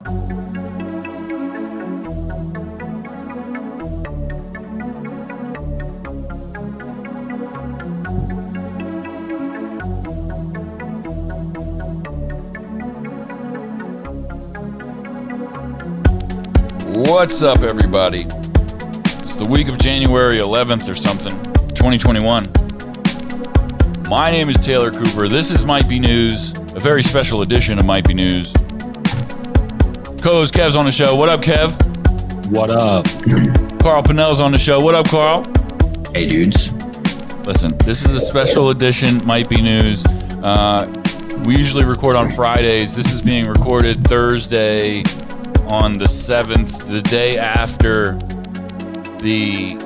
What's up, everybody? It's the week of January 11th or something, 2021. My name is Taylor Cooper. This is Might Be News, a very special edition of Might Be News. CoHost Kev's on the show. What up, Kev? What up? Carl Pannell's on the show. What up, Carl? Hey, dudes. Listen, this is a special edition Might Be News. We usually record on Fridays. This is being recorded Thursday on the 7th, the day after the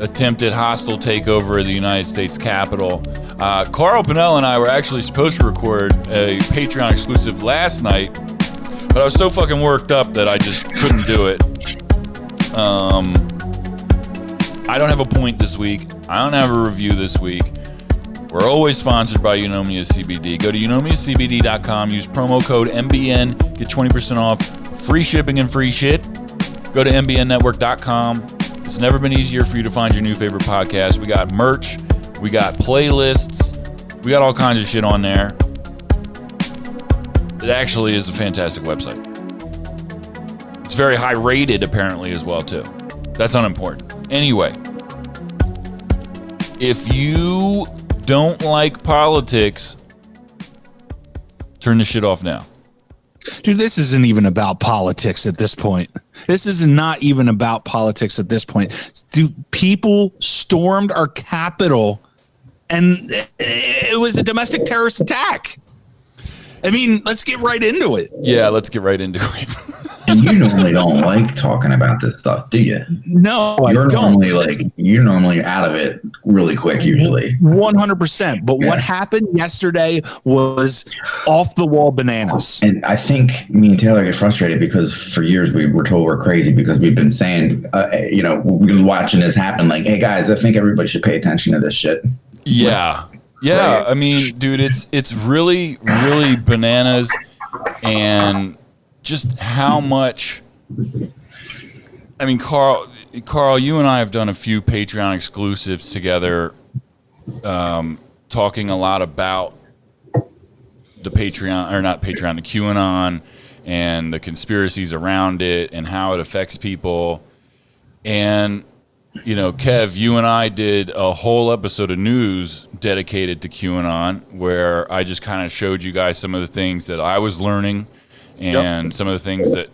attempted hostile takeover of the United States Capitol. Carl Pannell and I were actually supposed to record a Patreon exclusive last night, but I was so fucking worked up that I just couldn't do it. I don't have a point this week. I don't have a review this week. We're always sponsored by Eunomia CBD. Go to eunomiacbd.com, use promo code MBN, get 20% off, free shipping and free shit. Go to mbnnetwork.com. It's never been easier for you to find your new favorite podcast. We got merch, we got playlists, we got all kinds of shit on there. It actually is a fantastic website. It's very high rated apparently as well too. That's unimportant. Anyway, if you don't like politics, turn the shit off now. Dude, this isn't even about politics at this point. This is not even about politics at this point. Dude, people stormed our Capitol and it was a domestic terrorist attack. I mean, let's get right into it. Yeah, let's get right into it. And you normally don't like talking about this stuff, do you? No, you're I don't. You're normally out of it really quick, usually. 100%. But what happened yesterday was off the wall bananas. And I think me and Taylor get frustrated because for years we were told we're crazy because we've been saying, we've been watching this happen. Like, hey guys, I think everybody should pay attention to this shit. Yeah. Yeah. Right. I mean, dude, it's really, really bananas. And just how much, I mean, Carl, you and I have done a few Patreon exclusives together, talking a lot about the the QAnon and the conspiracies around it and how it affects people. And, you know, Kev, you and I did a whole episode of news dedicated to QAnon where I just kind of showed you guys some of the things that I was learning and some of the things that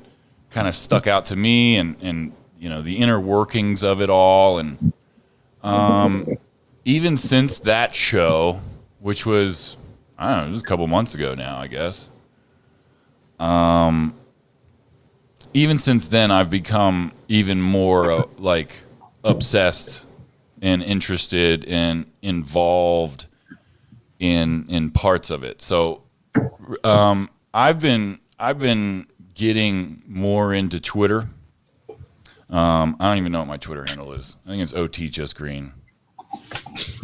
kind of stuck out to me and you know, the inner workings of it all. And even since that show, which was, I don't know, it was a couple months ago now, I guess. Even since then, I've become even more obsessed and interested and involved in parts of it. So I've been getting more into Twitter. I don't even know what my Twitter handle is. I think it's OT Just Green.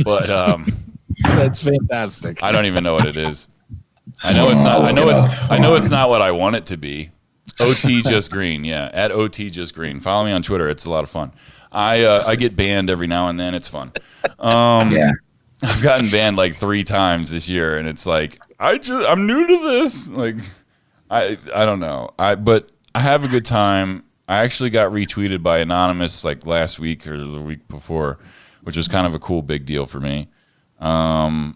But that's fantastic. I don't even know what it is. I know it's not. I know it's not what I want it to be. OT Just Green, yeah, at OT Just Green. Follow me on Twitter. It's a lot of fun. I get banned every now and then. It's fun. Yeah. I've gotten banned like 3 times this year, and it's like I'm new to this. Like I don't know. But I have a good time. I actually got retweeted by Anonymous like last week or the week before, which was kind of a cool big deal for me. A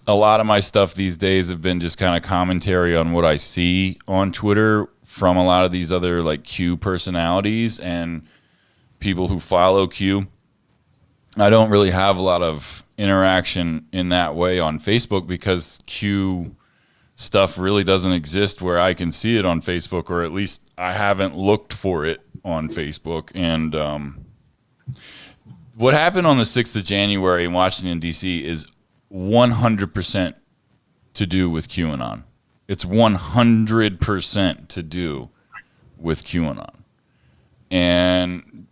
lot of my stuff these days have been just kind of commentary on what I see on Twitter from a lot of these other like Q personalities and people who follow Q. I don't really have a lot of interaction in that way on Facebook because Q stuff really doesn't exist where I can see it on Facebook, or at least I haven't looked for it on Facebook. And what happened on the 6th of January in Washington, D.C. is 100% to do with QAnon. It's 100% to do with QAnon. And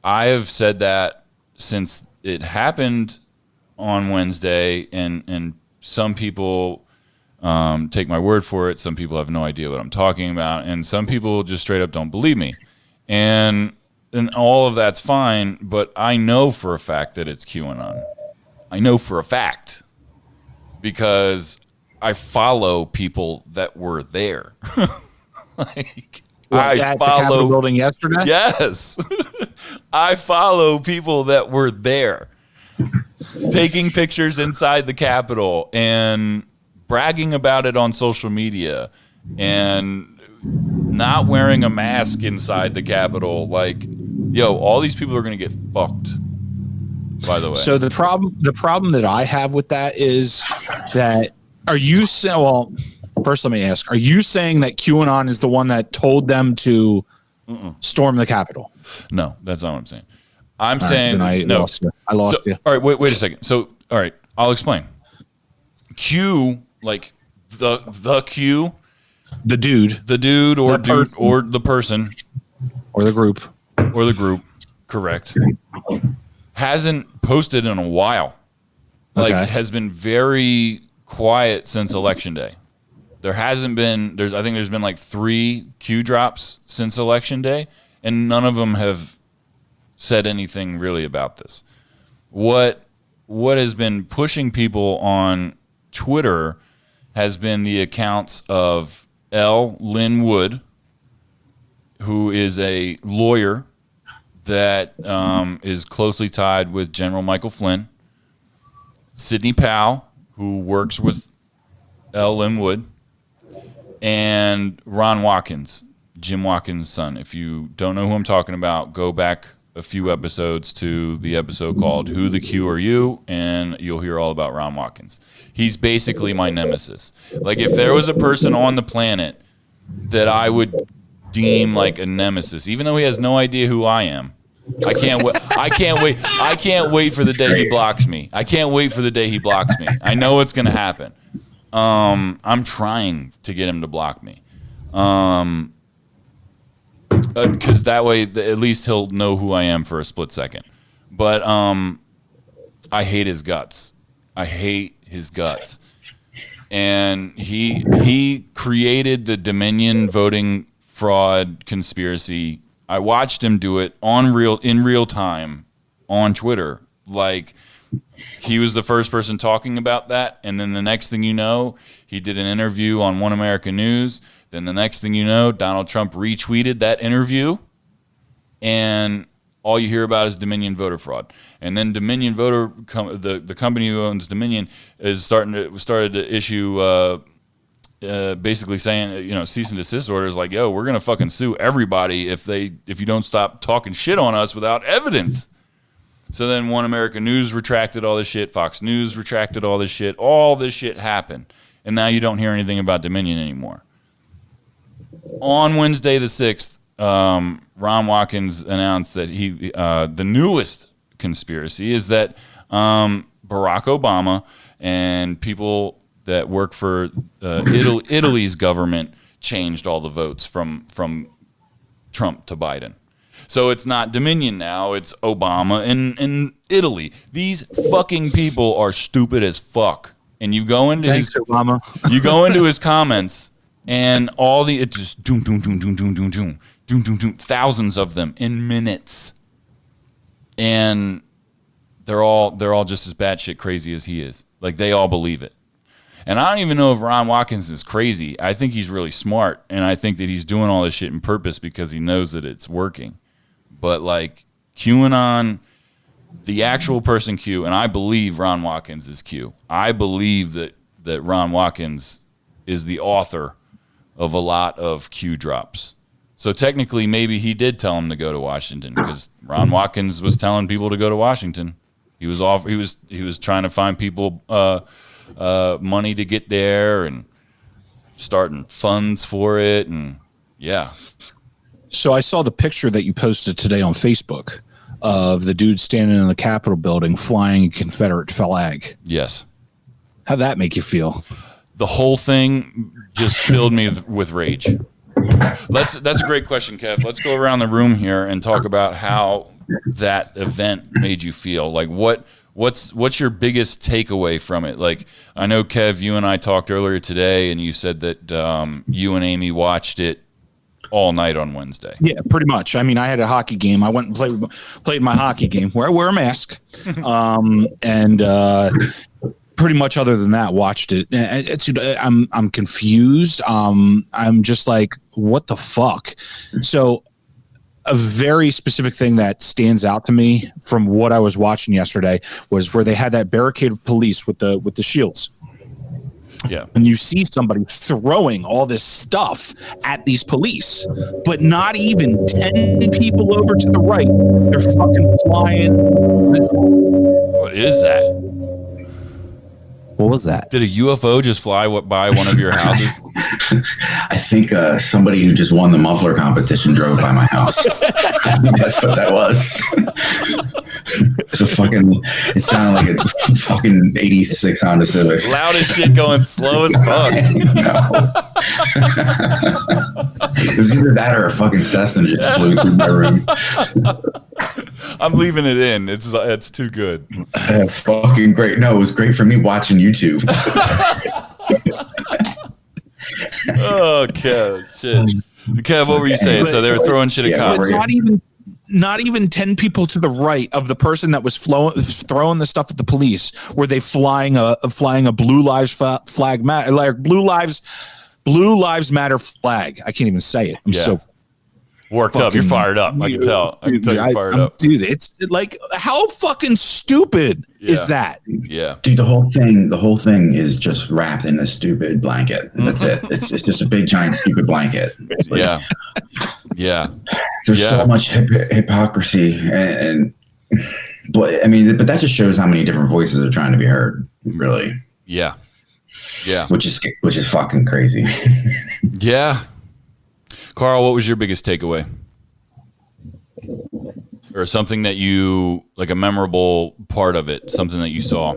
I have said that since it happened on Wednesday, and some people take my word for it. Some people have no idea what I'm talking about, and some people just straight up don't believe me. And all of that's fine, but I know for a fact that it's QAnon. I know for a fact because I follow people that were there. Like, at the Capitol building yesterday? Yes. I follow people that were there taking pictures inside the Capitol and bragging about it on social media and not wearing a mask inside the Capitol. Like, yo, all these people are going to get fucked, by the way. So the problem that I have with that is that first let me ask, are you saying that QAnon is the one that told them to storm the Capitol? No, that's not what I'm saying. I'm saying I lost you. All right, wait a second. So, all right, I'll explain. Q, like the Q, the dude or the person or the group, correct, hasn't posted in a while. Like, has been very quiet since Election Day. There hasn't been. I think there's been like 3 Q drops since Election Day, and none of them have said anything really about this. What has been pushing people on Twitter has been the accounts of L. Lynn Wood, who is a lawyer that is closely tied with General Michael Flynn, Sidney Powell, who works with L. Lynn Wood, and Ron Watkins, Jim Watkins' son. If you don't know who I'm talking about, go back a few episodes to the episode called Who the Q Are You, and you'll hear all about Ron Watkins. He's basically my nemesis. Like, if there was a person on the planet that I would deem like a nemesis, even though he has no idea who I am, I can't wait for the day he blocks me. I can't wait for the day he blocks me. I know it's going to happen. I'm trying to get him to block me. Because that way, at least he'll know who I am for a split second. But I hate his guts. And he created the Dominion voting fraud conspiracy. I watched him do it in real time on Twitter. Like, he was the first person talking about that, and then the next thing you know, he did an interview on One American News. Then the next thing you know, Donald Trump retweeted that interview, and all you hear about is Dominion voter fraud. And then Dominion the company who owns Dominion is started to issue basically saying, cease and desist orders, like, yo, we're gonna fucking sue everybody if you don't stop talking shit on us without evidence. So then One American News retracted all this shit, Fox News retracted all this shit happened, and now you don't hear anything about Dominion anymore. On Wednesday the 6th, Ron Watkins announced that the newest conspiracy is that Barack Obama and people that work for Italy's government changed all the votes from Trump to Biden. So it's not Dominion now, it's Obama and Italy. These fucking people are stupid as fuck. And you go into Obama. You go into his comments, and it just doom doom doom doom doom doom doom doom doom doom, thousands of them in minutes. And they're all just as batshit crazy as he is. Like, they all believe it. And I don't even know if Ron Watkins is crazy. I think he's really smart, and I think that he's doing all this shit in purpose because he knows that it's working. But, like, QAnon, the actual person Q, and I believe Ron Watkins is Q. I believe that Ron Watkins is the author of a lot of Q drops. So technically, maybe he did tell him to go to Washington, because Ron Watkins was telling people to go to Washington. He was trying to find people money to get there and starting funds for it, and yeah. So I saw the picture that you posted today on Facebook of the dude standing in the Capitol building flying a Confederate flag. Yes. How'd that make you feel? The whole thing just filled me with rage. That's a great question, Kev. Let's go around the room here and talk about how that event made you feel. Like, what what's your biggest takeaway from it? Like, I know, Kev, you and I talked earlier today, and you said that you and Amy watched it all night on Wednesday. Yeah, pretty much. I mean, I had a hockey game. I went and played my hockey game where I wear a mask. And pretty much other than that, watched it. I'm confused. I'm just like, what the fuck? So a very specific thing that stands out to me from what I was watching yesterday was where they had that barricade of police with the shields. Yeah. And you see somebody throwing all this stuff at these police, but not even 10 people over to the right. They're fucking flying. What is that? What was that? Did a UFO just fly by one of your houses? I think somebody who just won the muffler competition drove by my house. I think that's what that was. It sounded like a fucking 86 Honda Civic. Loud as shit, going slow as fuck. It was either that or a fucking Cessna just flew through my room. I'm leaving it in. It's too good. That's fucking great. No, it was great for me watching YouTube. Oh, Kev, shit. Kev, what were you saying? So they were throwing shit at cops. Not even 10 people to the right of the person that was throwing the stuff at the police. Were they flying a Blue Lives flag, like Blue Lives Matter flag? I can't even say it. I'm so worked up. You're fired up. I can tell. I can tell you're fired up, dude. It's like, how fucking stupid is that? Yeah, dude. The whole thing is just wrapped in a stupid blanket. That's it. It's just a big giant stupid blanket. Like, yeah. There's so much hypocrisy, but that just shows how many different voices are trying to be heard. Really. Yeah. Which is fucking crazy. Yeah. Carl, what was your biggest takeaway? Or something that you, like a memorable part of it, something that you saw?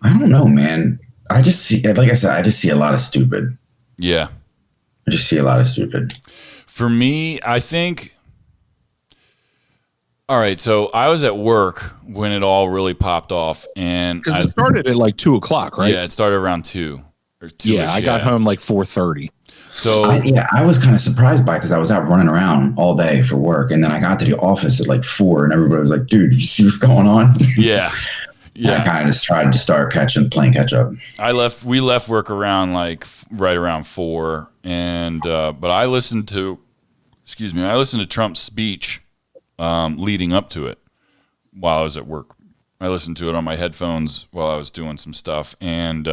I don't know, man. I just see a lot of stupid. Yeah. I just see a lot of stupid. For me, I think, all right, so I was at work when it all really popped off. And because it started at like 2:00, right? Yeah, it started around 2. Or 2. Yeah, I got home like 4:30. So I was kind of surprised by it because I was out running around all day for work, and then I got to the office at like 4, and everybody was like, "Dude, you see what's going on?" Yeah. I kind of just tried to start playing catch up. We left work around right around 4, and but I listened to Trump's speech leading up to it while I was at work. I listened to it on my headphones while I was doing some stuff, and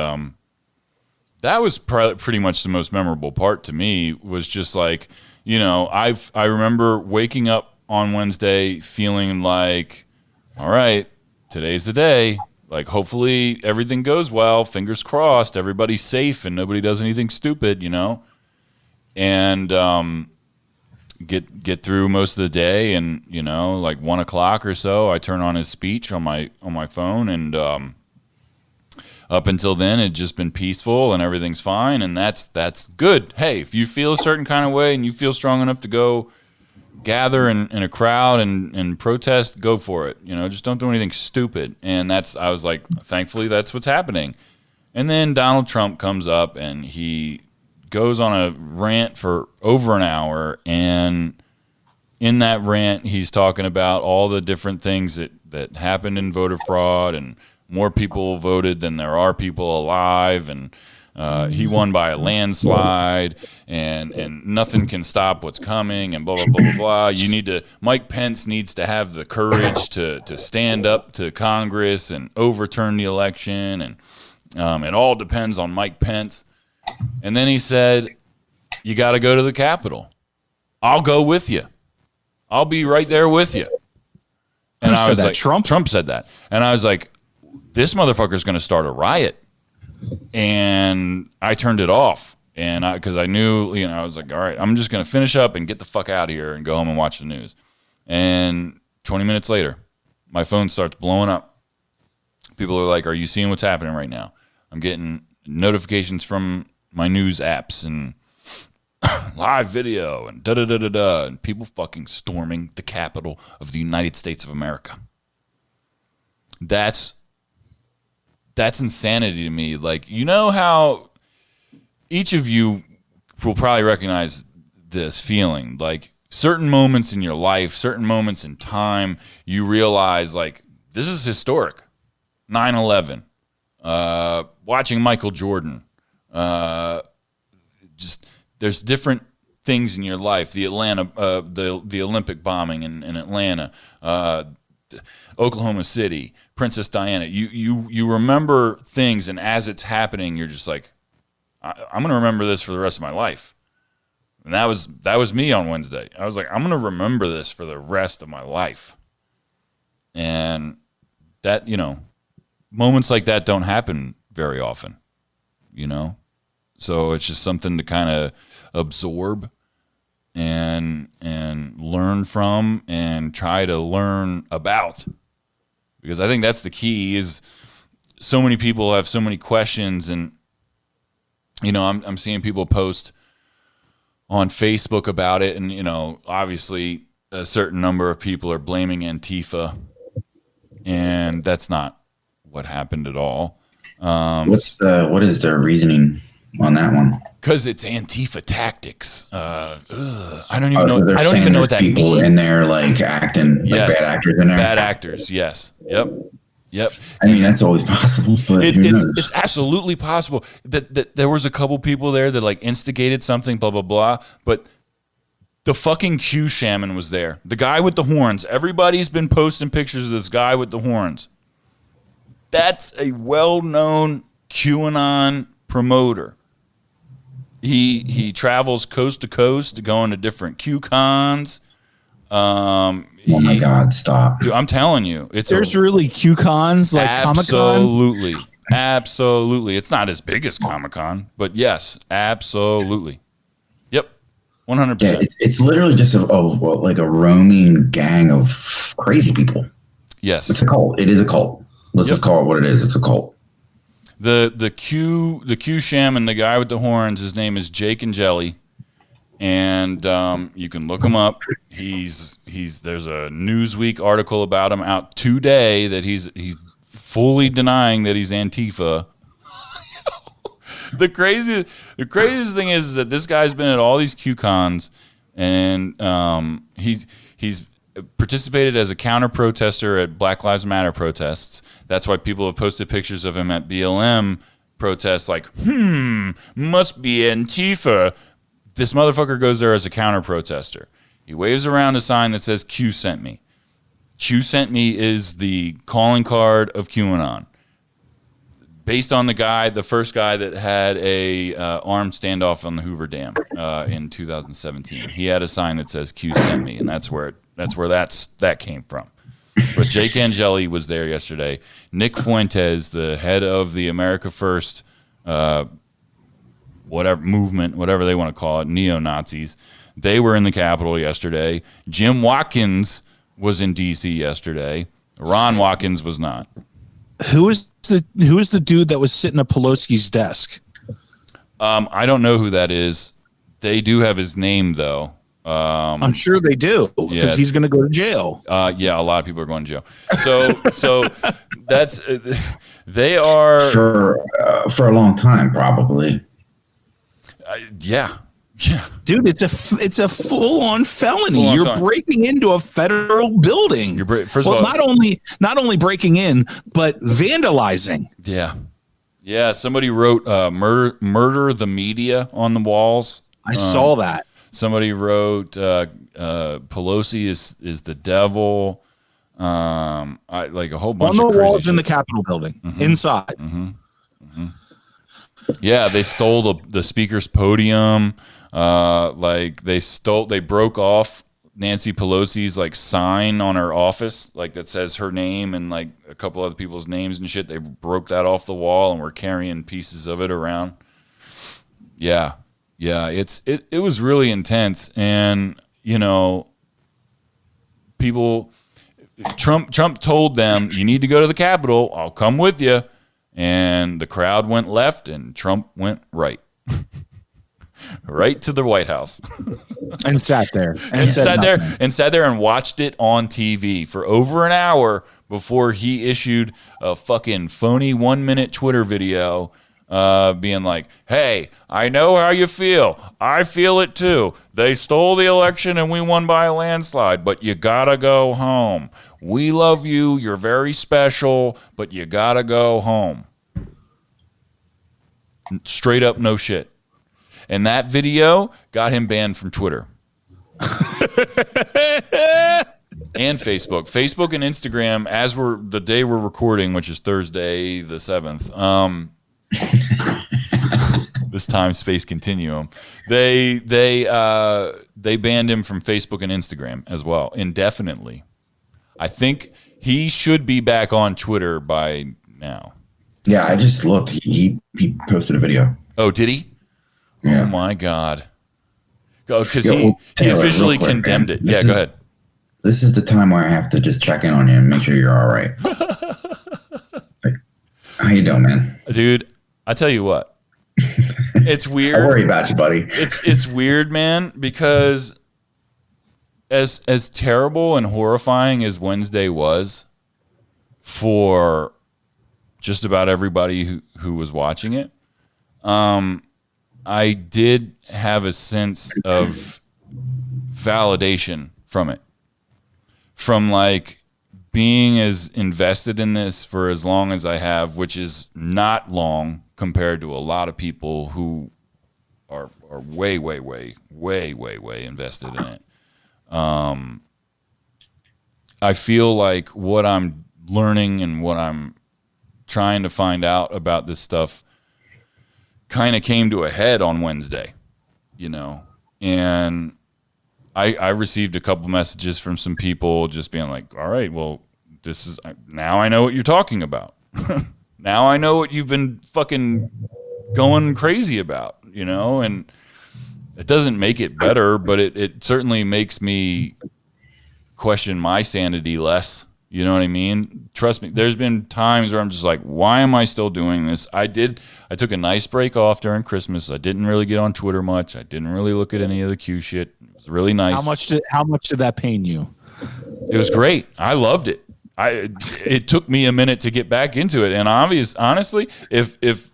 that was pretty much the most memorable part to me. Was just like, I remember waking up on Wednesday feeling like, all right, today's the day. Like, hopefully everything goes well. Fingers crossed. Everybody's safe and nobody does anything stupid, and get through most of the day. And like 1:00 or so, I turn on his speech on my phone, and up until then, it'd just been peaceful and everything's fine, and that's good. Hey, if you feel a certain kind of way and you feel strong enough to go gather in a crowd and protest, go for it. Just don't do anything stupid. And I was like, thankfully, that's what's happening. And then Donald Trump comes up and he goes on a rant for over an hour, and in that rant, he's talking about all the different things that happened in voter fraud, and more people voted than there are people alive, and he won by a landslide, and nothing can stop what's coming, and blah, blah, blah, blah, blah. Mike Pence needs to have the courage to stand up to Congress and overturn the election, and it all depends on Mike Pence. And then he said, you got to go to the Capitol. I'll go with you. I'll be right there with you. And I was like, Trump said that. And I was like, this motherfucker's going to start a riot. And I turned it off. And because I knew, I was like, all right, I'm just going to finish up and get the fuck out of here and go home and watch the news. And 20 minutes later, my phone starts blowing up. People are like, are you seeing what's happening right now? I'm getting notifications from my news apps and live video and da-da-da-da-da, and people fucking storming the Capitol of the United States of America. That's insanity to me. Like, you know how each of you will probably recognize this feeling. Like, certain moments in your life, certain moments in time, you realize, like, this is historic. 9/11, watching Michael Jordan. Just there's different things in your life. The the Olympic bombing in Atlanta, Oklahoma City, Princess Diana. You remember things, and as it's happening, you're just like, I'm gonna remember this for the rest of my life. And that was me on Wednesday. I was like, I'm gonna remember this for the rest of my life. And that, moments like that don't happen very often, So it's just something to kind of absorb and learn from and try to learn about. Because I think that's the key, is so many people have so many questions, and I'm seeing people post on Facebook about it, and obviously a certain number of people are blaming Antifa, and that's not what happened at all. What is their reasoning on that one? Because it's Antifa tactics. I don't even know. I don't even know what that people means. In there, like acting, like bad actors in there. Bad actors. Yes. Yep. I mean, that's always possible, but it's absolutely possible that there was a couple people there that like instigated something, blah blah blah. But the fucking Q shaman was there. The guy with the horns. Everybody's been posting pictures of this guy with the horns. That's a well-known QAnon promoter. He travels coast to coast, going to different QCons. Oh my God! Stop, dude! I'm telling you, there's really QCons like Comic-Con. Absolutely. It's not as big as Comic-Con, but yes, absolutely. Yep, 100%. Yeah, it's literally just like a roaming gang of crazy people. Yes, it's a cult. It is a cult. Let's just call it what it is. It's a cult. The Q shaman, the guy with the horns, his name is Jake and Jelly, and you can look him up. There's a Newsweek article about him out today that he's fully denying that he's Antifa. The craziest thing is that this guy's been at all these QCons, and he's participated as a counter protester at Black Lives Matter protests. That's why people have posted pictures of him at BLM protests like, must be Antifa. This motherfucker goes there as a counter protester. He waves around a sign that says Q sent me. Q sent me is the calling card of QAnon. Based on the first guy that had a armed standoff on the Hoover Dam in 2017. He had a sign that says Q sent me, and that's where that came from. But Jake Angeli was there yesterday. Nick Fuentes, the head of the America First movement, whatever they want to call it, neo-Nazis, they were in the Capitol yesterday. Jim Watkins was in D.C. yesterday. Ron Watkins was not. Who is the dude that was sitting at Pelosi's desk? I don't know who that is. They do have his name, though. I'm sure they do, because he's going to go to jail. Yeah, a lot of people are going to jail. So that's they are for a long time, probably. Yeah. Dude, it's a full-on felony. You're breaking into a federal building. First of all, not only breaking in, but vandalizing. Yeah. Somebody wrote "murder the media" on the walls. I saw that. Somebody wrote Pelosi is the devil. Like a whole bunch on of the crazy walls shit. in the Capitol building, inside. Yeah, they stole the speaker's podium. They broke off Nancy Pelosi's like sign on her office, like that says her name and like a couple other people's names and shit. They broke that off the wall and were carrying pieces of it around. Yeah, it was really intense, and Trump told them, you need to go to the Capitol. I'll come with you. And the crowd went left and Trump went right. Right to the White House. And sat there. And sat there and watched it on TV for over an hour before he issued a fucking phony 1-minute Twitter video being like, hey, I know how you feel. I feel it too. They stole the election and we won by a landslide, but you gotta go home. We love you. You're very special, but you gotta go home. Straight up no shit. And that video got him banned from Twitter. And Facebook. Facebook and Instagram, as we're the day we're recording, which is Thursday the 7th, this time space continuum, they banned him from Facebook and Instagram as well, indefinitely. I think he should be back on Twitter by now. Yeah, I just looked. He posted a video. Oh, did he? Yeah. Oh my God. Because Yeah, well, he officially real quick, condemned man. it. Yeah, go ahead. This is the time where I have to just check in on you and make sure you're all right. Like, how you doing, man? Dude, I tell you what. It's weird. I worry about you, buddy. It's weird, man, because as terrible and horrifying as Wednesday was for just about everybody who was watching it, I did have a sense of validation from it. From like being as invested in this for as long as I have, which is not long compared to a lot of people who are way invested in it. I feel like what I'm learning and what I'm trying to find out about this stuff kind of came to a head on Wednesday, you know, and I received a couple messages from some people just being like, all right, well, this is, now I know what you're talking about. Now I know what you've been fucking going crazy about, you know, and it doesn't make it better, but it certainly makes me question my sanity less. You know what I mean? Trust me, there's been times where I'm just like, why am I still doing this? I took a nice break off during Christmas. I didn't really get on Twitter much. I didn't really look at any of the Q shit. It was really nice. How much did that pain you? It was great. I loved it. It took me a minute to get back into it. And honestly, if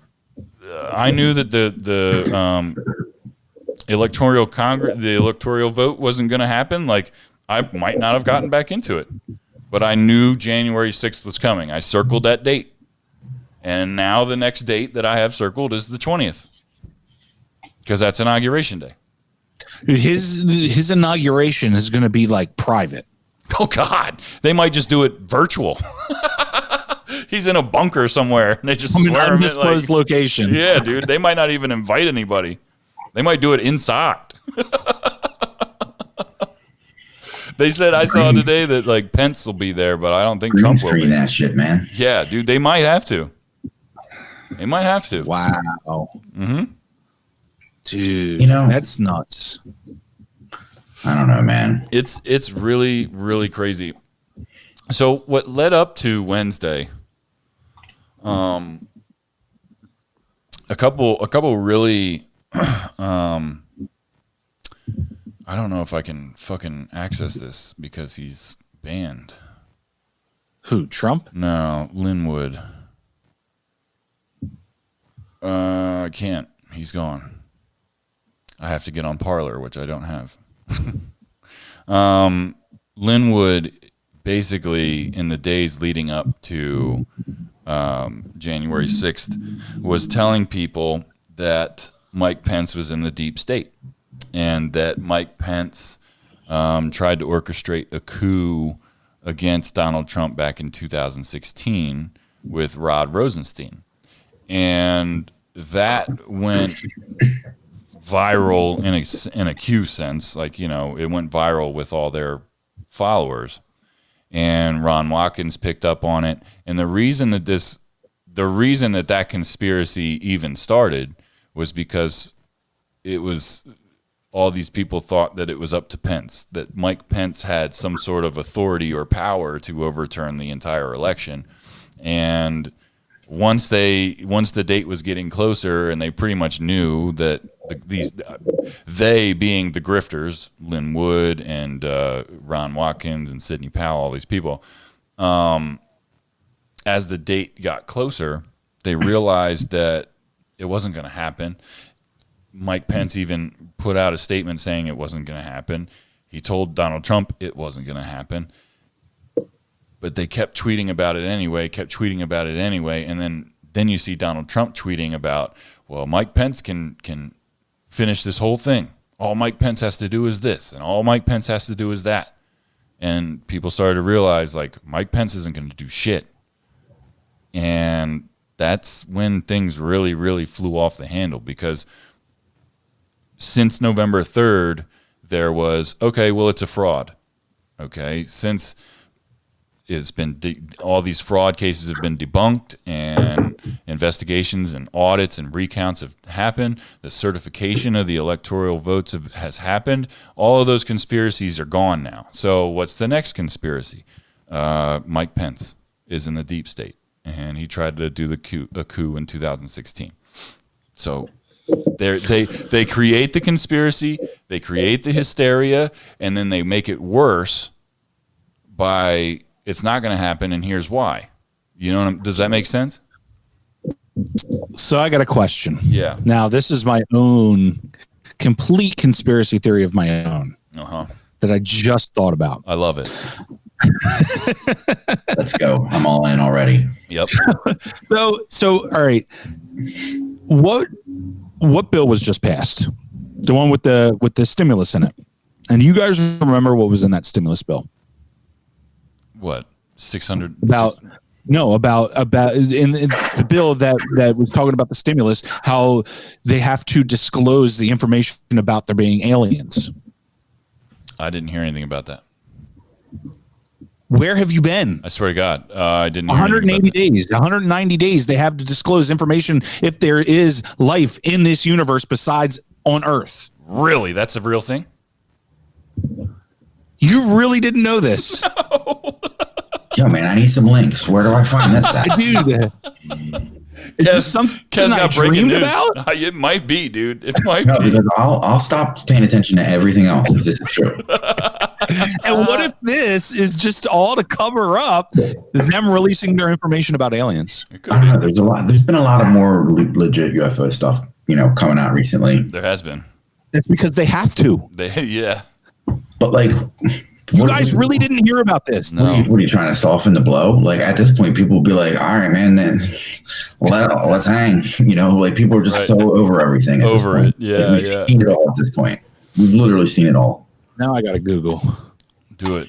I knew that the electoral vote wasn't going to happen, like I might not have gotten back into it. But I knew January 6th was coming. I circled that date. And now the next date that I have circled is the 20th. Because that's Inauguration Day. His inauguration is going to be like private. Oh, God. They might just do it virtual. He's in a bunker somewhere. And they just swear him in, undisclosed location. Yeah, dude. They might not even invite anybody. They might do it inside. They said, I saw today that like Pence will be there, but I don't think Trump will be. That shit, man. Yeah, dude, they might have to. They might have to. Wow. Mm-hmm. Dude, you know, that's nuts. I don't know, man. It's really, really crazy. So what led up to Wednesday, a couple really I don't know if I can fucking access this because he's banned. Who, Trump? No, Linwood. I can't. He's gone. I have to get on Parler, which I don't have. Linwood, basically, in the days leading up to January 6th, was telling people that Mike Pence was in the deep state. And that Mike Pence tried to orchestrate a coup against Donald Trump back in 2016 with Rod Rosenstein. And that went viral in a Q sense. Like, you know, it went viral with all their followers. And Ron Watkins picked up on it. And the reason that conspiracy even started was because it was... all these people thought that it was up to Pence, that Mike Pence had some sort of authority or power to overturn the entire election. And once the date was getting closer and they pretty much knew that they being the grifters, Lynn Wood and Ron Watkins and Sidney Powell, all these people, as the date got closer, they realized that it wasn't going to happen. Mike Pence even put out a statement saying it wasn't going to happen. He told Donald Trump it wasn't going to happen. But they kept tweeting about it anyway, and then you see Donald Trump tweeting about, well, Mike Pence can finish this whole thing. All Mike Pence has to do is this, and all Mike Pence has to do is that. And people started to realize, like, Mike Pence isn't going to do shit. And that's when things really, really flew off the handle, because since November 3rd, there was, okay, well, it's a fraud. Okay, since it's been all these fraud cases have been debunked, and investigations and audits and recounts have happened. The certification of the electoral votes has happened. All of those conspiracies are gone now. So what's the next conspiracy? Mike Pence is in the deep state, and he tried to do a coup in 2016. So they create the conspiracy, they create the hysteria, and then they make it worse by it's not going to happen, and here's why. You know, does that make sense? So I got a question. Yeah. Now, this is my own complete conspiracy theory of my own that I just thought about. I love it. Let's go. I'm all in already. Yep. So all right. What bill was just passed? The one with the stimulus in it. And you guys remember what was in that stimulus bill? What? 600 about in the bill that was talking about the stimulus, how they have to disclose the information about there being aliens. I didn't hear anything about that. Where have you been? I swear to God, I didn't hear 180 days, 190 days they have to disclose information if there is life in this universe besides on Earth. Really? That's a real thing? You really didn't know this? No. Yo, man, I need some links. Where do I find this at? Dude, is this something I dreamed about? It might be, dude. It might No, be. because I'll stop paying attention to everything else if this is true. And what if this is just all to cover up them releasing their information about aliens? I don't know. There's been a lot of more legit UFO stuff, coming out recently. There has been. It's because they have to. Yeah. But like, you guys really didn't hear about this. No. What are you trying to soften the blow? Like at this point, people will be like, "All right, man, then let's hang." Like people are just so over everything. Over it, yeah. We've seen it all at this point. We've literally seen it all. Now I got to Google. Do it.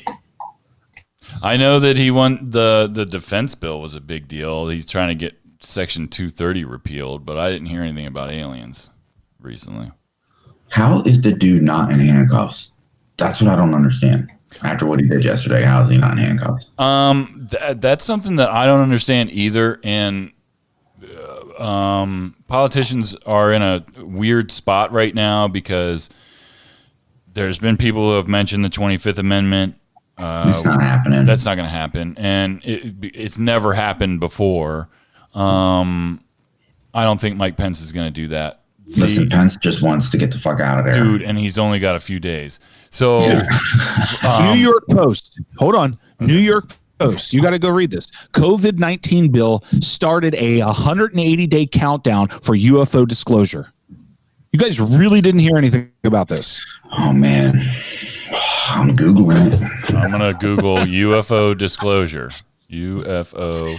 I know that he won the defense bill was a big deal. He's trying to get Section 230 repealed, but I didn't hear anything about aliens recently. How is the dude not in handcuffs? That's what I don't understand. After what he did yesterday, how is he not in handcuffs? That's something that I don't understand either. And politicians are in a weird spot right now because there's been people who have mentioned the 25th Amendment. It's not happening. That's not going to happen, and it's never happened before. I don't think Mike Pence is going to do that. Listen, Pence just wants to get the fuck out of there. Dude, and he's only got a few days. So, New York Post. Hold on. New York Post. You got to go read this. COVID-19 bill started a 180-day countdown for UFO disclosure. You guys really didn't hear anything about this. Oh, man. I'm Googling it. I'm going to Google UFO disclosure. UFO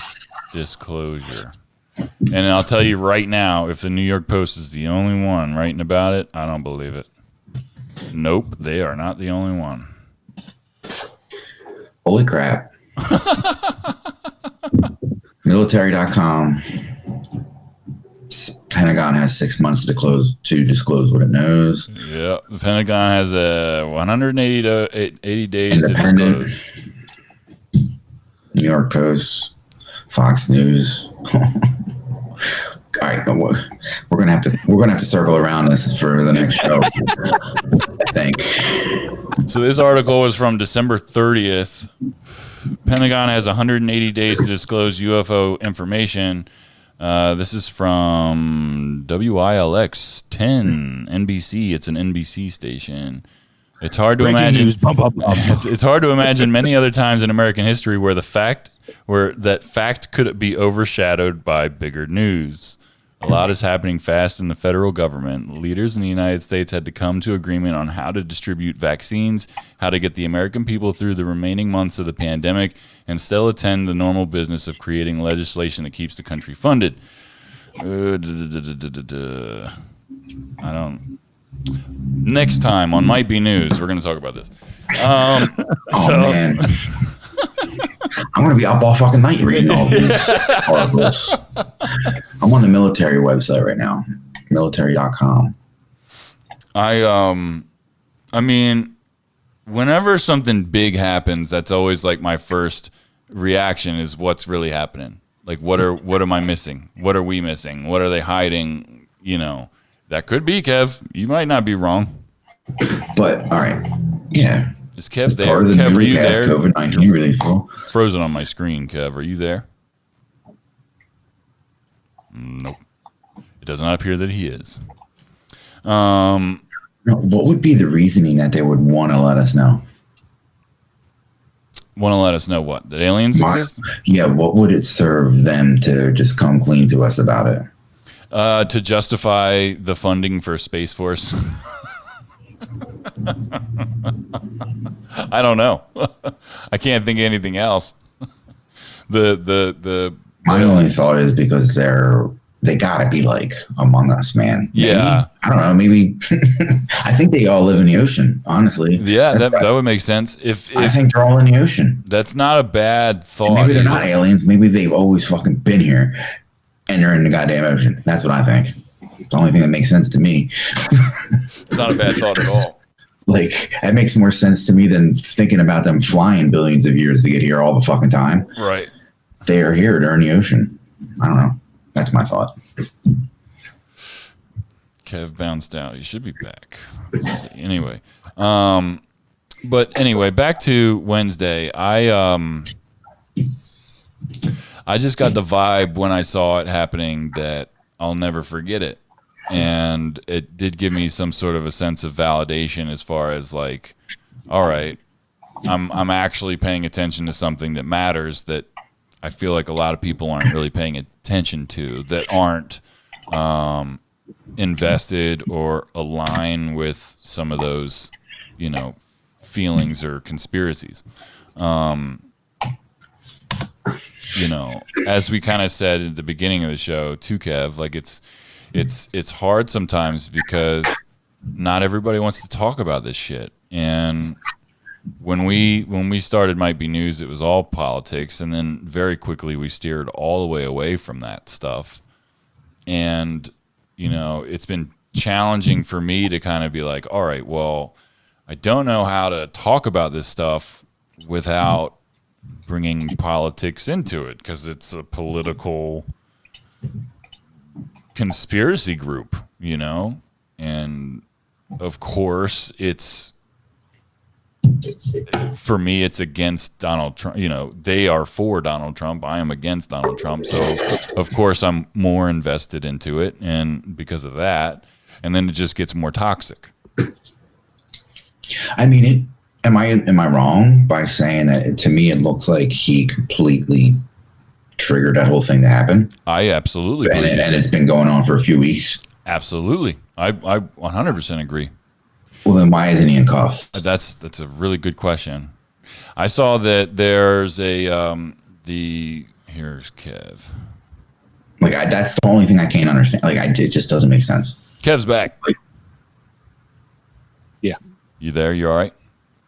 disclosure. And I'll tell you right now, if the New York Post is the only one writing about it, I don't believe it. Nope, they are not the only one. Holy crap. Military.com. Pentagon has 6 months to disclose what it knows. Yeah, the Pentagon has 180 to 80 days to disclose. New York Post, Fox News. All right, we're gonna have to circle around this for the next show. I think. So this article was from December 30th. Pentagon has 180 days to disclose UFO information. This is from WILX 10 NBC. It's an NBC station. It's hard to Breaking imagine. news, bum, bum, bum. It's hard to imagine many other times in American history where that fact could be overshadowed by bigger news. A lot is happening fast in the federal government. Leaders in the United States had to come to agreement on how to distribute vaccines, how to get the American people through the remaining months of the pandemic, and still attend the normal business of creating legislation that keeps the country funded. I don't. Next time on Might Be News, we're going to talk about this. Man. I'm going to be up all fucking night reading all these articles. I'm on the military website right now, military.com. I mean, whenever something big happens, that's always like my first reaction is what's really happening. Like, what am I missing? What are we missing? What are they hiding? You know, that could be, Kev. You might not be wrong. But, all right. Yeah. Is Kev there? Kev, are you there? COVID-19 really full. Frozen on my screen, Kev. Are you there? Nope. It does not appear that he is. What would be the reasoning that they would want to let us know? Want to let us know what? That aliens exist? Yeah, what would it serve them to just come clean to us about it? To justify the funding for Space Force. I don't know. I can't think of anything else. My only thought is because they gotta be like Among Us, man. Maybe, yeah. I don't know. Maybe I think they all live in the ocean. Honestly. Yeah, that would make sense. If I think they're all in the ocean. That's not a bad thought. And maybe they're not aliens. Maybe they've always fucking been here, and they're in the goddamn ocean. That's what I think. It's the only thing that makes sense to me. It's not a bad thought at all. Like, it makes more sense to me than thinking about them flying billions of years to get here all the fucking time. Right. They are here. They're in the ocean. I don't know. That's my thought. Kev bounced out. He should be back. Let's see. Anyway. But anyway, back to Wednesday. I just got the vibe when I saw it happening that I'll never forget it. And it did give me some sort of a sense of validation as far as like, all right, I'm actually paying attention to something that matters that I feel like a lot of people aren't really paying attention to, that aren't invested or align with some of those, you know, feelings or conspiracies. You know, as we kind of said at the beginning of the show too, Kev, like it's hard sometimes because not everybody wants to talk about this shit. And when we started Might Be News, it was all politics, and then very quickly we steered all the way away from that stuff. And you know, it's been challenging for me to kind of be like, all right, well, I don't know how to talk about this stuff without bringing politics into it, because it's a political conspiracy group, you know? And of course for me, it's against Donald Trump. You know, they are for Donald Trump. I am against Donald Trump. So of course I'm more invested into it. And because of that, and then it just gets more toxic. I mean, am I wrong by saying that to me, it looks like he completely triggered that whole thing to happen? I absolutely believe and it's been going on for a few weeks. Absolutely. I 100% agree. Well, then why isn't he in cuffs? That's a really good question. I saw that there's a here's Kev. Like that's the only thing I can't understand. Like it just doesn't make sense. Kev's back. Yeah. You there? You all right?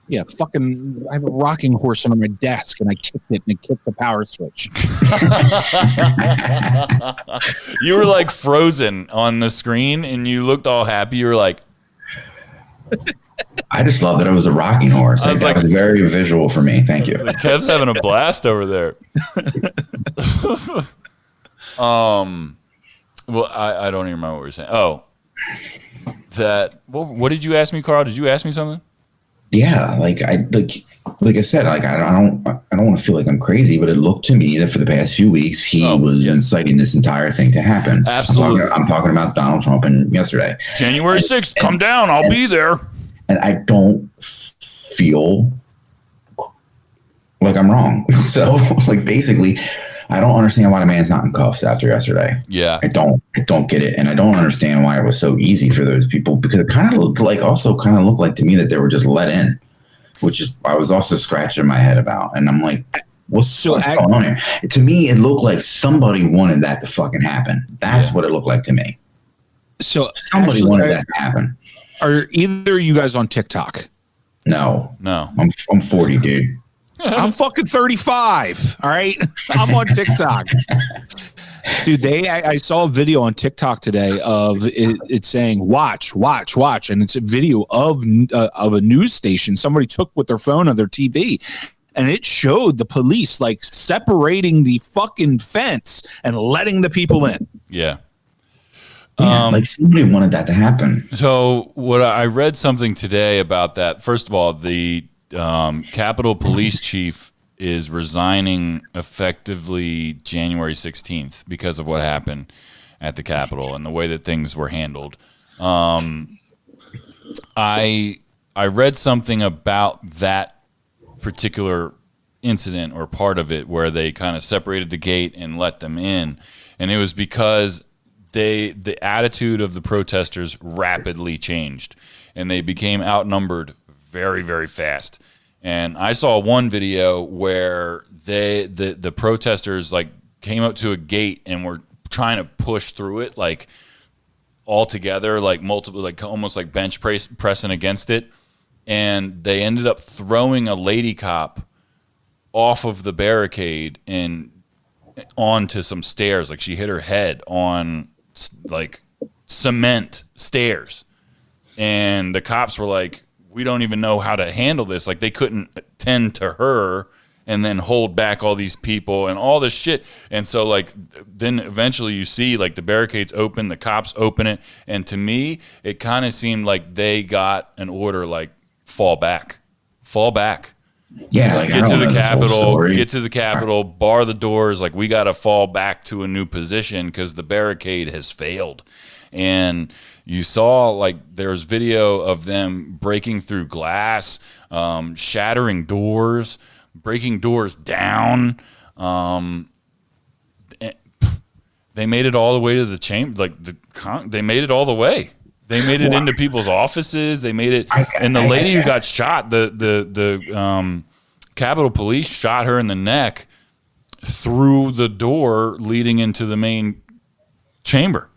Yeah, fucking, I have a rocking horse under my desk, and I kicked it, and it kicked the power switch. You were like frozen on the screen, and you looked all happy. You were like... I just love that it was a rocking horse. That was very visual for me. Thank you. Kev's having a blast over there. Well, I don't even remember what we were saying. Oh, what did you ask me, Carl? Did you ask me something? Yeah, like I said, like I don't want to feel like I'm crazy, but it looked to me that for the past few weeks he was inciting this entire thing to happen. Absolutely, I'm talking about Donald Trump and yesterday. January 6th, come down. I'll be there. and I don't feel like I'm wrong. So, like, basically, I don't understand why the man's not in cuffs after yesterday. Yeah. I don't get it. And I don't understand why it was so easy for those people, because it kind of looked like to me that they were just let in, which is, I was also scratching my head about. And I'm like, what's going on here? To me, it looked like somebody wanted that to fucking happen. That's what it looked like to me. So somebody wanted that to happen. Are either of you guys on TikTok? No. I'm 40, dude. I'm fucking 35. All right. I'm on TikTok. Dude, I saw a video on TikTok today of it saying watch, and it's a video of a news station. Somebody took with their phone on their TV, and it showed the police like separating the fucking fence and letting the people in. Yeah. Like somebody wanted that to happen. So what I read something today about that. First of all, the Capitol Police Chief is resigning effectively January 16th because of what happened at the Capitol and the way that things were handled. I read something about that particular incident or part of it where they kind of separated the gate and let them in, and it was because the attitude of the protesters rapidly changed and they became outnumbered very, very fast. And I saw one video where the protesters like came up to a gate and were trying to push through it like all together, like multiple, like almost like bench pressing against it. And they ended up throwing a lady cop off of the barricade and onto some stairs. Like she hit her head on like cement stairs. And the cops were like, we don't even know how to handle this. Like they couldn't attend to her and then hold back all these people and all this shit. And so like then eventually you see like the barricades open, the cops open it. And to me, it kind of seemed like they got an order like fall back. Yeah, like get to the Capitol, bar the doors. Like we got to fall back to a new position because the barricade has failed. And you saw like there's video of them breaking through glass, shattering doors, breaking doors down. They made it all the way to the chamber. Like they made it all the way. They made it into people's offices. They made it, and the lady who got shot, the Capitol Police shot her in the neck through the door leading into the main chamber.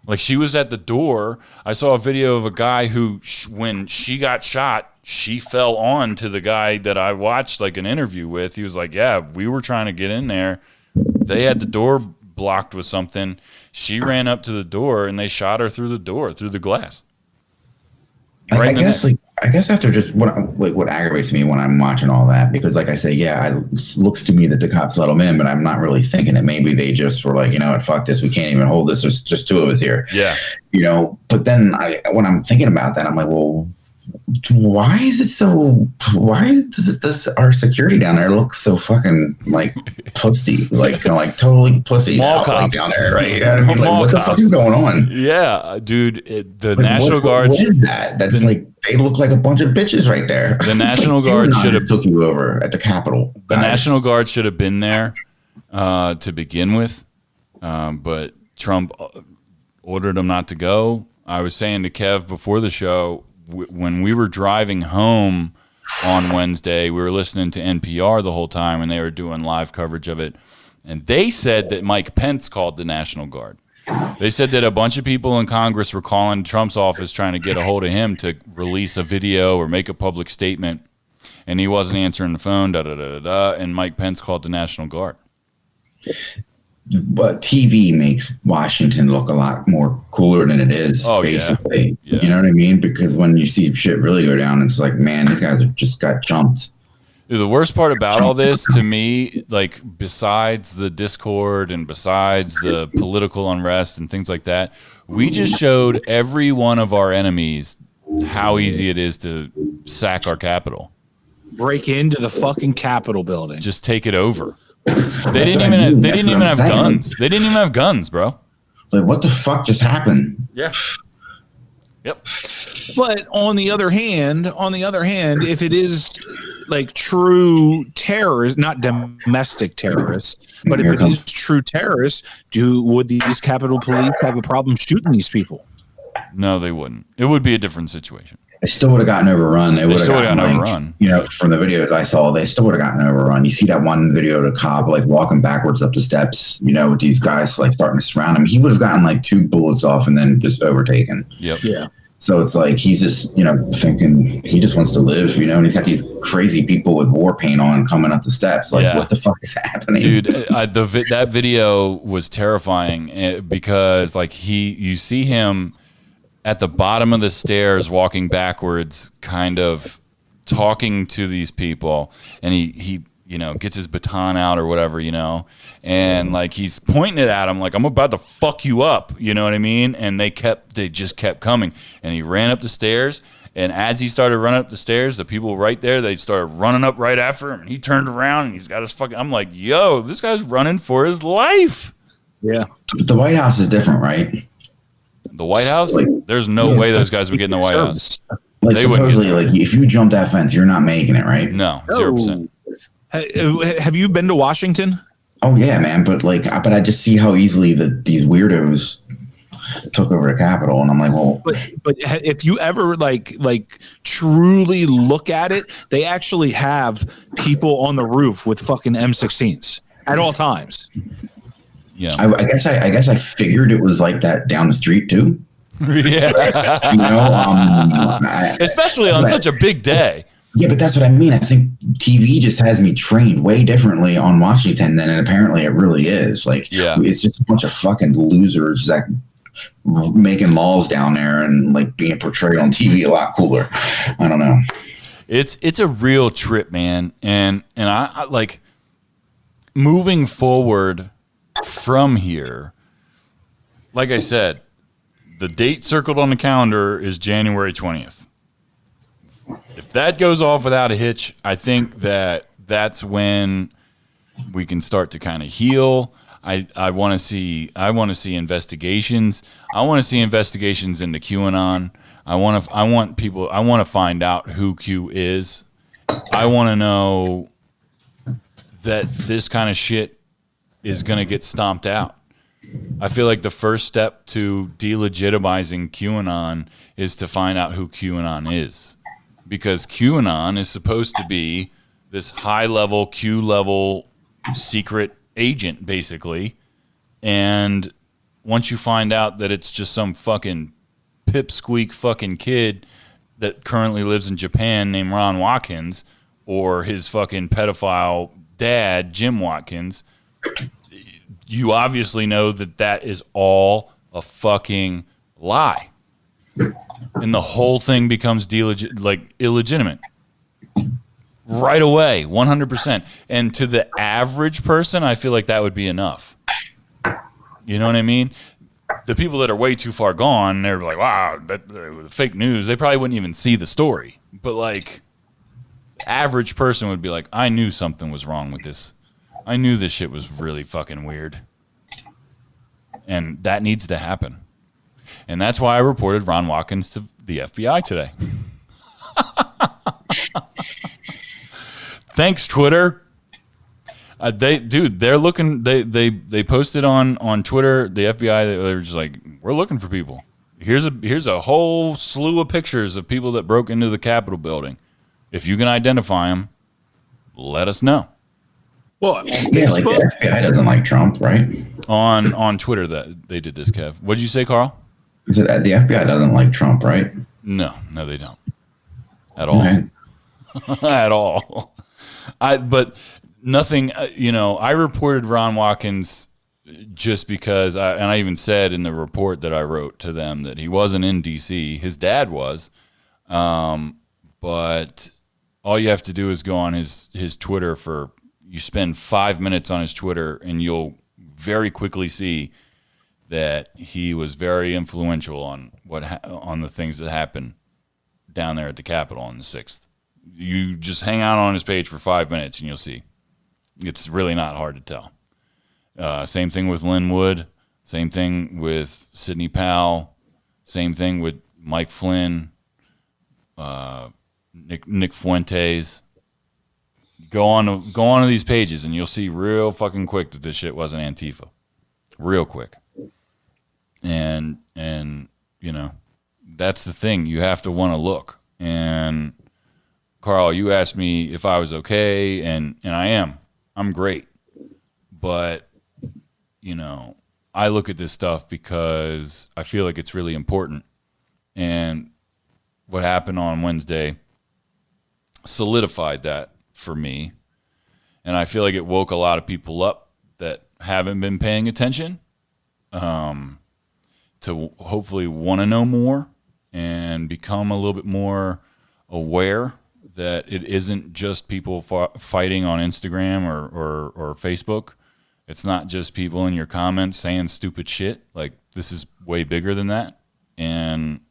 Like she was at the door. I saw a video of a guy who, when she got shot, she fell on to the guy that I watched like an interview with. He was like, "Yeah, we were trying to get in there. They had the door blocked with something. She ran up to the door and they shot her through the door, through the glass." I guess after just what aggravates me when I'm watching all that, because like I say, it looks to me that the cops let them in, but I'm not really thinking that maybe they just were like, you know what, fuck this, we can't even hold this. There's just two of us here. Yeah. You know, but then when I'm thinking about that, I'm like, well, why is our security down there look so fucking like pussy, like totally pussy mall cops down there, right? You know what I mean? Like, what the fuck is going on? Yeah, dude, the National Guard. What is that? That's like, they look like a bunch of bitches right there. The National Guard should have took you over at the Capitol. The National Guard should have been there to begin with, but Trump ordered them not to go. I was saying to Kev before the show, when we were driving home on Wednesday, we were listening to NPR the whole time, and they were doing live coverage of it. And they said that Mike Pence called the National Guard. They said that a bunch of people in Congress were calling Trump's office trying to get a hold of him to release a video or make a public statement, and he wasn't answering the phone, and Mike Pence called the National Guard. But TV makes Washington look a lot more cooler than it is, basically. Yeah. You know what I mean? Because when you see shit really go down, it's like, man, these guys have just got jumped. The worst part about all this, to me, like besides the discord and besides the political unrest and things like that, we just showed every one of our enemies how easy it is to sack our Capitol. Break into the fucking Capitol building. Just take it over. They didn't even have guns. They didn't even have guns, bro. Like, what the fuck just happened? Yeah. Yep. But on the other hand, if it is like true terrorists, not domestic terrorists, but if it is true terrorists, would these Capitol Police have a problem shooting these people? No, they wouldn't. It would be a different situation. They still would have gotten overrun. They would have gotten overrun. You know, from the videos I saw, they still would have gotten overrun. You see that one video of the cop like walking backwards up the steps, you know, with these guys like starting to surround him. He would have gotten like 2 bullets off and then just overtaken. Yep. Yeah. So it's like he's just, you know, thinking he just wants to live, you know, and he's got these crazy people with war paint on coming up the steps. Like, what the fuck is happening? Dude, that video was terrifying because like you see him at the bottom of the stairs walking backwards, kind of talking to these people, and he you know, gets his baton out or whatever, you know, and like he's pointing it at him like, I'm about to fuck you up, you know what I mean? And they just kept coming, and he ran up the stairs, and as he started running up the stairs, the people right there, they started running up right after him, and he turned around and he's got his fucking, I'm like, yo, this guy's running for his life. Yeah. The White House is different, right? The White House? Like, there's no way those guys would get in the White House. Like, supposedly, like, if you jump that fence, you're not making it, right? No, 0%. Have you been to Washington? Oh yeah, man. But I just see how easily these weirdos took over the Capitol, and I'm like, well. But if you ever like truly look at it, they actually have people on the roof with fucking M16s at all times. Yeah, I guess I figured it was like that down the street too. Yeah, you know, especially on such a big day. Yeah, but that's what I mean. I think TV just has me trained way differently on Washington than apparently it really is. Like, it's just a bunch of fucking losers that making laws down there and like being portrayed on TV a lot cooler. I don't know. It's a real trip, man. And I like moving forward from here. Like I said, the date circled on the calendar is January 20th. If that goes off without a hitch, I think that's when we can start to kind of heal. I want to see investigations. I want to see investigations into QAnon. I want to find out who Q is. I want to know that this kind of shit is going to get stomped out. I feel like the first step to delegitimizing QAnon is to find out who QAnon is. Because QAnon is supposed to be this high-level, Q-level secret agent, basically. And once you find out that it's just some fucking pipsqueak fucking kid that currently lives in Japan named Ron Watkins, or his fucking pedophile dad, Jim Watkins, you obviously know that is all a fucking lie. And the whole thing becomes illegitimate right away, 100%. And to the average person, I feel like that would be enough. You know what I mean? The people that are way too far gone, they're like, wow, that fake news. They probably wouldn't even see the story. But like, the average person would be like, I knew something was wrong with this. I knew this shit was really fucking weird. And that needs to happen. And that's why I reported Ron Watkins to the FBI today. Thanks, Twitter. They're looking. They posted on Twitter. The FBI. They were just like, we're looking for people. Here's a whole slew of pictures of people that broke into the Capitol building. If you can identify them, let us know. Well, yeah, like the FBI doesn't like Trump, right? On Twitter that they did this, Kev. What did you say, Carl? Is it the FBI doesn't like Trump, right? No, they don't. At all. Okay. At all. But nothing, I reported Ron Watkins just because, I even said in the report that I wrote to them that he wasn't in D.C. His dad was. But all you have to do is go on his Twitter you spend 5 minutes on his Twitter and you'll very quickly see that he was very influential on on the things that happened down there at the Capitol on the 6th. You just hang out on his page for 5 minutes and you'll see. It's really not hard to tell. Same thing with Lynn Wood. Same thing with Sidney Powell. Same thing with Mike Flynn, Nick Fuentes. Go on to these pages and you'll see real fucking quick that this shit wasn't Antifa. Real quick. And you know, that's the thing. You have to want to look. And Carl, you asked me if I was okay, and I am. I'm great. But, you know, I look at this stuff because I feel like it's really important. And what happened on Wednesday solidified that for me. And I feel like it woke a lot of people up that haven't been paying attention to hopefully want to know more and become a little bit more aware that it isn't just people fighting on Instagram or Facebook. It's not just people in your comments saying stupid shit. Like, this is way bigger than that. And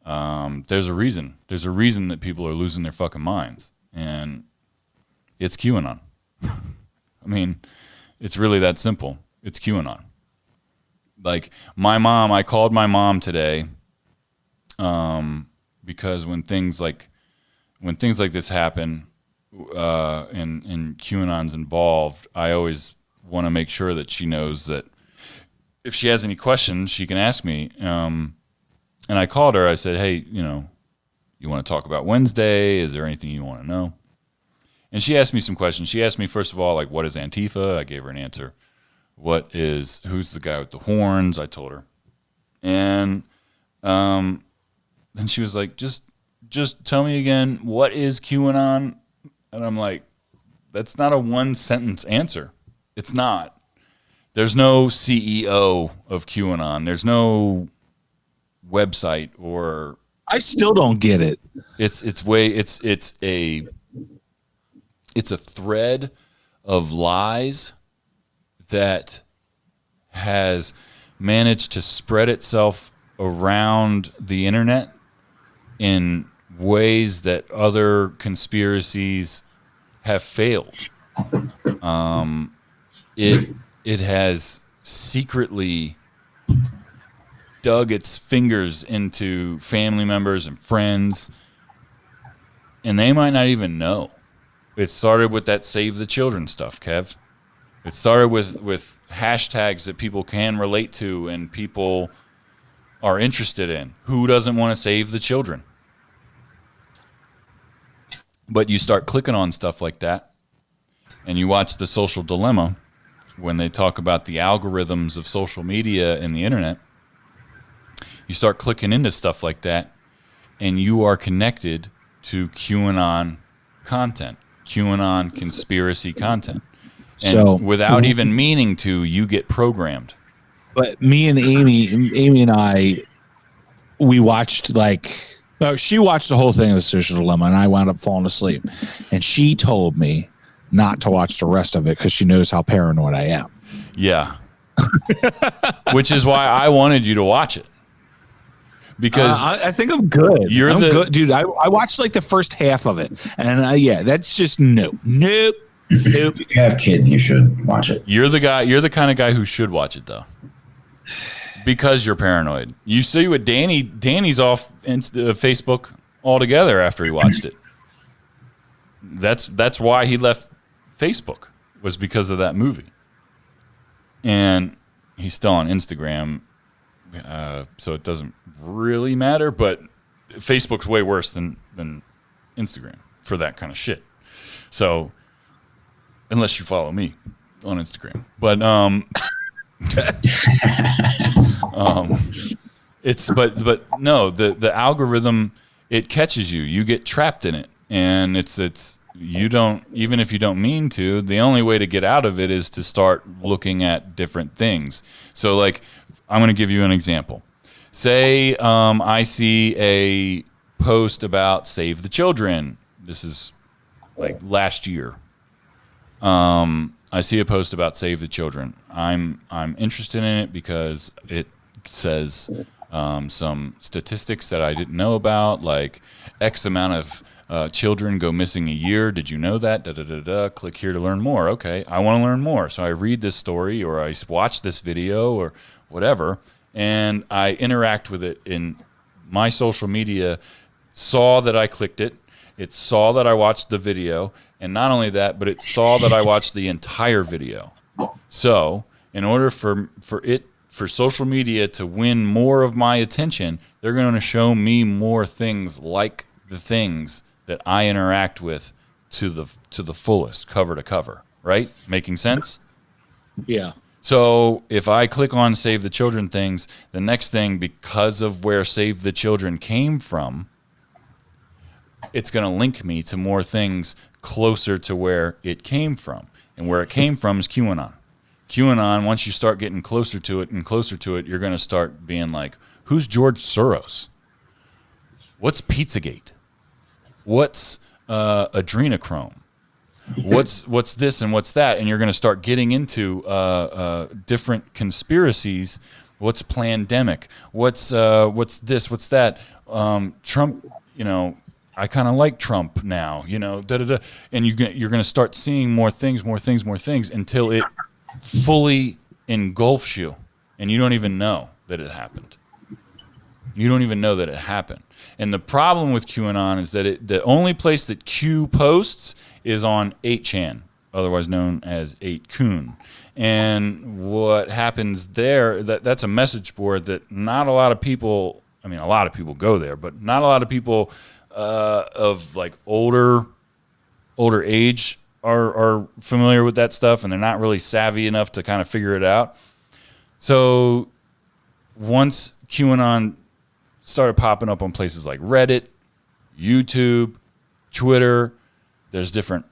there's a reason. There's a reason that people are losing their fucking minds. And it's QAnon. I mean, it's really that simple. It's QAnon. Like, my mom, I called my mom today because when things like this happen and QAnon's involved, I always want to make sure that she knows that if she has any questions, she can ask me. And I called her. I said, hey, you know, you want to talk about Wednesday? Is there anything you want to know? And she asked me some questions. She asked me, first of all, like, what is Antifa? I gave her an answer. Who's the guy with the horns? I told her. And then she was like, just tell me again, what is QAnon? And I'm like, that's not a one sentence answer. It's not. There's no CEO of QAnon. There's no website or. I still don't get it. It's a thread of lies that has managed to spread itself around the internet in ways that other conspiracies have failed. It has secretly dug its fingers into family members and friends, and they might not even know. It started with that Save the Children stuff, Kev. It started with hashtags that people can relate to and people are interested in. Who doesn't want to save the children? But you start clicking on stuff like that, and you watch The Social Dilemma when they talk about the algorithms of social media and the internet. You start clicking into stuff like that, and you are connected to QAnon content, QAnon conspiracy content. And So without even meaning to, you get programmed. But me and Amy and I, we watched she watched the whole thing of The Social Dilemma, and I wound up falling asleep. And she told me not to watch the rest of it because she knows how paranoid I am. Yeah. Which is why I wanted you to watch it. Because I think I'm good. I'm good, dude. I watched like the first half of it, and that's just nope. If you have kids, you should watch it. You're the guy. You're the kind of guy who should watch it, though, because you're paranoid. You see what Danny's off Facebook altogether after he watched it. That's why he left Facebook, was because of that movie, and he's still on Instagram, so it doesn't really matter. But Facebook's way worse than Instagram for that kind of shit. So. Unless you follow me on Instagram, but but no, the algorithm, it catches you. You get trapped in it, and it's you don't, even if you don't mean to. The only way to get out of it is to start looking at different things. So, like, I'm going to give you an example. Say I see a post about Save the Children. This is like last year. I see a post about Save the Children. I'm interested in it because it says some statistics that I didn't know about, like X amount of children go missing a year. Did you know that? Da, da, da, da. Click here to learn more. Okay, I want to learn more. So I read this story, or I watch this video or whatever, and I interact with it in my social media saw that I clicked it. It saw that I watched the video, and not only that, but it saw that I watched the entire video. So, in order for social media to win more of my attention, they're going to show me more things like the things that I interact with to the fullest, cover to cover, right? Making sense? Yeah. So if I click on Save the Children things, the next thing, because of where Save the Children came from, it's going to link me to more things closer to where it came from. And where it came from is QAnon. QAnon, once you start getting closer to it and closer to it, you're going to start being like, who's George Soros? What's Pizzagate? What's adrenochrome? What's this and what's that? And you're going to start getting into different conspiracies. What's plandemic? What's this? What's that? Trump, I kind of like Trump now, and you're going to start seeing more things until it fully engulfs you, and you don't even know that it happened. And the problem with QAnon is that the only place that Q posts is on 8chan, otherwise known as 8kun. And what happens there, that's a message board that not a lot of people, a lot of people go there, but not a lot of people of like older age are familiar with that stuff, and they're not really savvy enough to kind of figure it out. So once QAnon started popping up on places like Reddit, YouTube, Twitter, there's different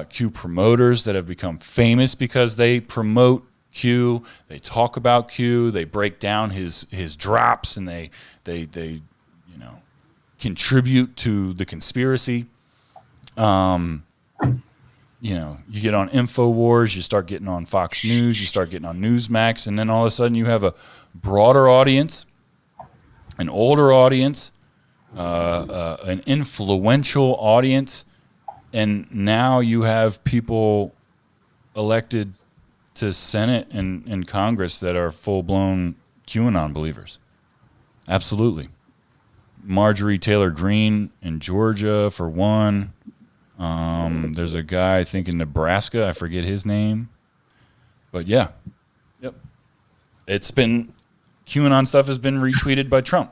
Q promoters that have become famous because they promote Q, they talk about Q, they break down his drops, and they contribute to the conspiracy. You get on InfoWars, you start getting on Fox News, you start getting on Newsmax, and then all of a sudden you have a broader audience, an older audience, an influential audience, and now you have people elected to Senate and Congress that are full-blown QAnon believers. Absolutely. Marjorie Taylor Greene in Georgia, for one. There's a guy, I think, in Nebraska. I forget his name. But yeah. Yep. QAnon stuff has been retweeted by Trump.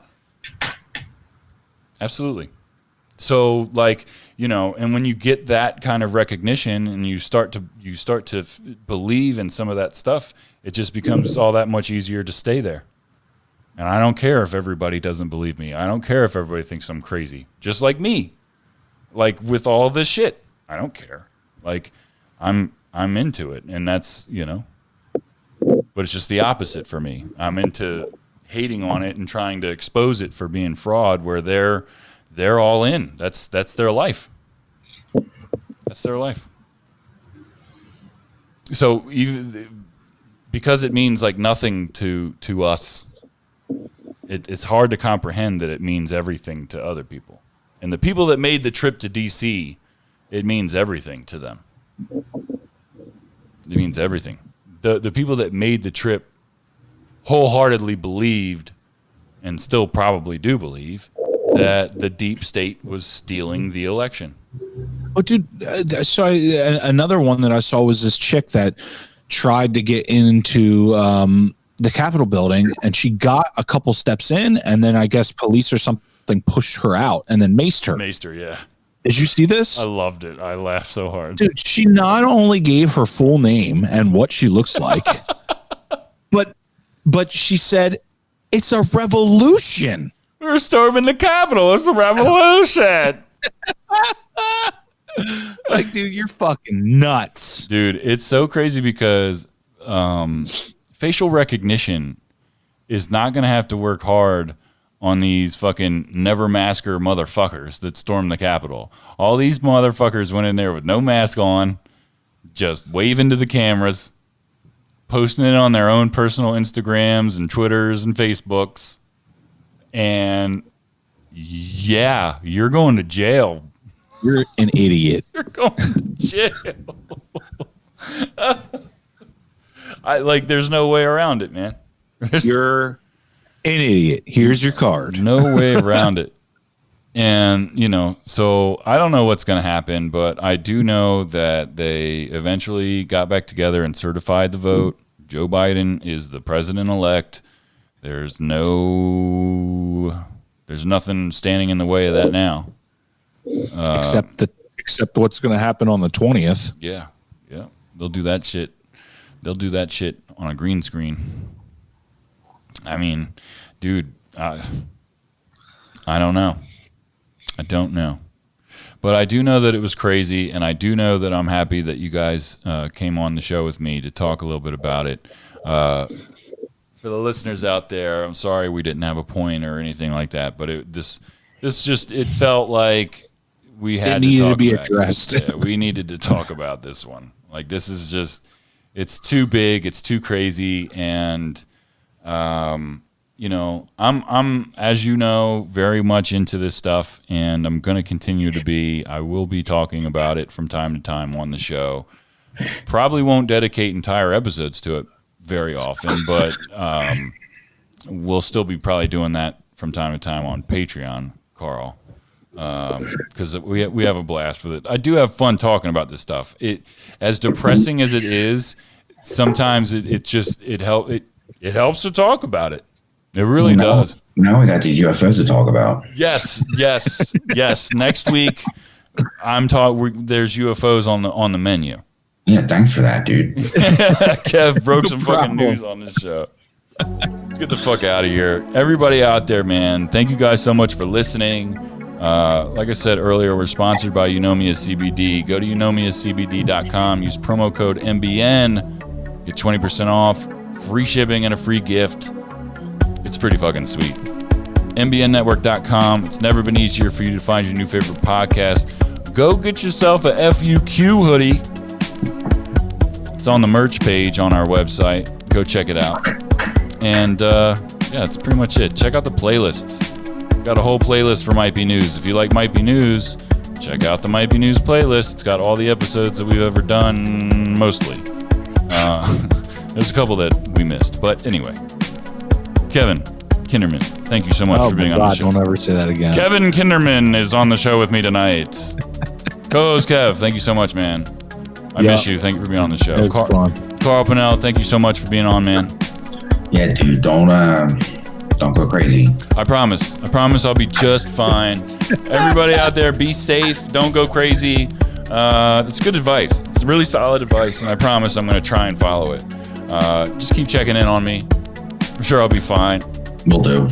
Absolutely. So, and when you get that kind of recognition and you start to believe in some of that stuff, it just becomes all that much easier to stay there. And I don't care if everybody doesn't believe me. I don't care if everybody thinks I'm crazy. Just like me. Like with all this shit. I don't care. Like I'm into it, and that's, but it's just the opposite for me. I'm into hating on it and trying to expose it for being fraud, where they're all in. That's their life. That's their life. So even because it means like nothing to us, it's hard to comprehend that it means everything to other people. And the people that made the trip to D.C., it means everything to them. It means everything. The people that made the trip wholeheartedly believed, and still probably do believe, that the deep state was stealing the election. Oh, dude. So another one that I saw was this chick that tried to get into the Capitol building, and she got a couple steps in, and then I guess police or something pushed her out and then maced her. Yeah. Did you see this? I loved it. I laughed so hard. Dude, she not only gave her full name and what she looks like, but she said, it's a revolution. We're storming the Capitol. It's a revolution. Like, dude, you're fucking nuts. Dude, it's so crazy because facial recognition is not going to have to work hard on these fucking never masker motherfuckers that stormed the Capitol. All these motherfuckers went in there with no mask on, just waving to the cameras, posting it on their own personal Instagrams and Twitters and Facebooks. And yeah, you're going to jail. You're an idiot. You're going to jail. There's no way around it, man. You're an idiot. Here's your card. No way around it. And, so I don't know what's going to happen, but I do know that they eventually got back together and certified the vote. Joe Biden is the president-elect. There's nothing standing in the way of that now. Except what's going to happen on the 20th. Yeah. They'll do that shit. They'll do that shit on a green screen. I mean, dude, I don't know. I don't know. But I do know that it was crazy, and I do know that I'm happy that you guys came on the show with me to talk a little bit about it. For the listeners out there, I'm sorry we didn't have a point or anything like that, but it felt like we had to be addressed. Yeah, we needed to talk about this one. Like, this is just, it's too big, it's too crazy, and I'm, as you know, very much into this stuff, and I'm going to continue to be. I will be talking about it from time to time on the show. Probably won't dedicate entire episodes to it very often, but we'll still be probably doing that from time to time on Patreon, Carl, because we have a blast with it. I do have fun talking about this stuff. As depressing as it is, sometimes it helps to talk about it. It really does. Now we got these UFOs to talk about. Yes. Next week, there's UFOs on the menu. Yeah, thanks for that, dude. Kev broke some fucking news on this show. Let's get the fuck out of here. Everybody out there, man, thank you guys so much for listening. Like I said earlier, we're sponsored by Eunomia CBD. Go to eunomiacbd.com. Use promo code MBN. Get 20% off, free shipping, and a free gift. It's pretty fucking sweet. MBNnetwork.com. It's never been easier for you to find your new favorite podcast. Go get yourself a FUQ hoodie. It's on the merch page on our website. Go check it out. And that's pretty much it. Check out the playlists. Got a whole playlist for Might Be News. If you like Might Be News, check out the Might Be News playlist. It's got all the episodes that we've ever done, mostly. There's a couple that we missed. But anyway, Kevin Kinderman, thank you so much for being on the show. Don't ever say that again. Kevin Kinderman is on the show with me tonight. Co-host Kev, thank you so much, man. I miss you. Thank you for being on the show. Carl Pannell, thank you so much for being on, man. Yeah, dude, don't go crazy. I promise I'll be just fine. Everybody out there, be safe. Don't go crazy. It's good advice. It's really solid advice, and I promise I'm going to try and follow it. Just keep checking in on me. I'm sure I'll be fine. Will do.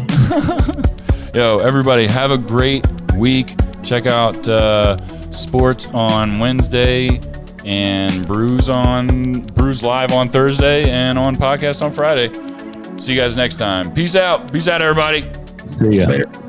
Yo, everybody, have a great week. Check out Sports on Wednesday and Brews Live on Thursday and on podcast on Friday. See you guys next time. Peace out. Peace out, everybody. See ya. Later.